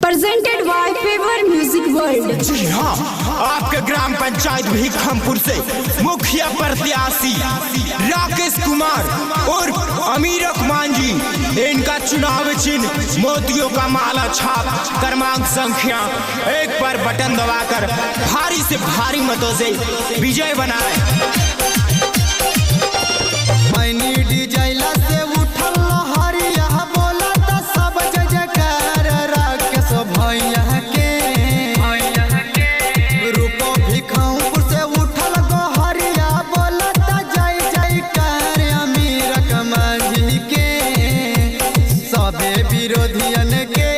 Presented by favour music world. जी हाँ, आपके ग्राम पंचायत भीखमपुर से मुखिया प्रत्याशी राकेश कुमार और अमीरक मांझी, इनका चुनाव चिन्ह मोतियों का माला छाप क्रमांक संख्या 1 पर बटन दबाकर भारी से भारी मतों से विजय बनाए। विरोधियन के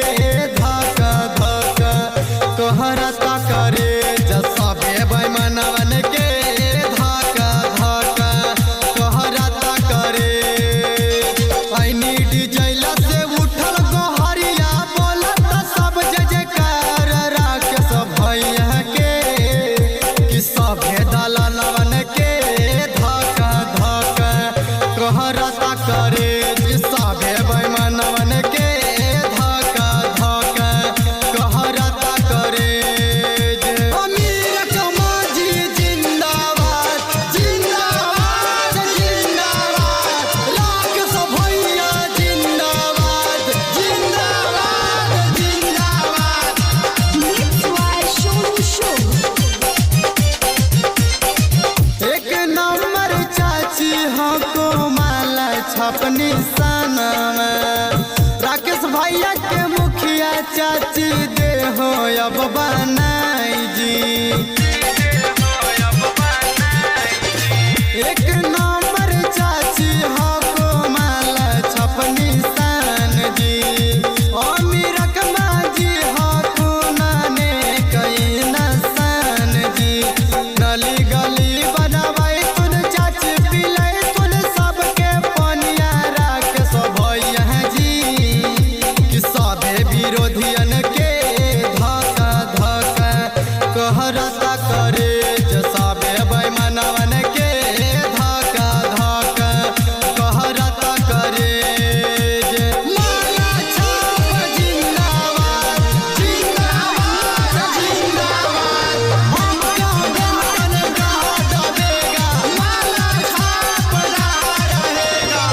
धक्का धक्का कहरता करे जसबे बैमनवन के धक्का धक्का कहरता करे। पैनी डिजैला से उठल गोहरिया बोलत सब जयकार राकेश भैया के कि सभे दलालवन के धक्का धक्का कहरता करे सभे बैमनवन के अपनी सनम राकेश भैया के मुखिया चाची दे हो अब बनाई जी। एक नंबर चाची हो को माला छपनी सन जी। अमीरक मांझी हो को नाने कई नसन जी। गली गली बनवाई तुन चाची पिलाई तुन सबके विरोधियन के धक्का धक्का कहरता करे जसबे बैमनवन के धक्का धक्का कहरता करे। माला छाप जिंदाबाद जिंदाबाद जिंदाबाद हम बेमन दबेगा माला छाप रहेगा।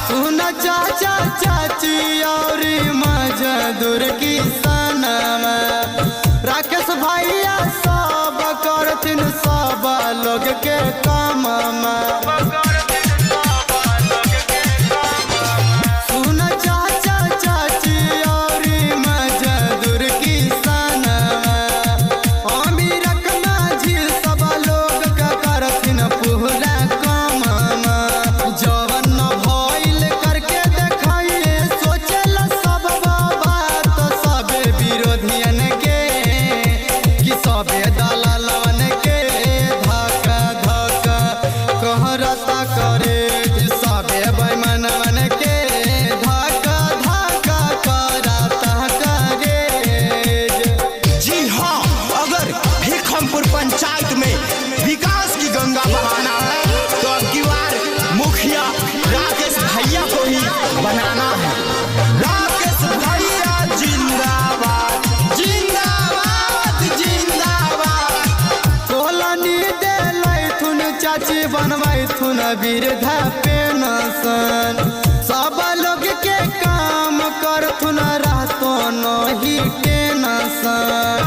सुन चाचा चाची और मजदूर की सनम राकेश भैया सब करथिन सब लोग के काम। सुन चाचा चाची और मजदूर की सनम अमीरक मांझी सब लोग का करथिन पूरा काम। जवन भइल करके देखाइए सोचेला सब बात सब विरोधियन के कि सबे दलालवन के धक्का धक्का कहरता करे सबे बैमनवन के धक्का धक्का करता करे। जी हाँ, अगर भीखमपुर पंचायत में विकास की गंगा बहाना है तो अब की बार मुखिया राकेश भैया को ही बनाना है। राकेश भैया जिंदाबाद जिंदाबाद जिंदाबाद। कोलनी देलै थुन चाची बनवाई थुन वृद्धा पेंशन सब लोग के काम कर थुन रहतो नहीं टेंशन।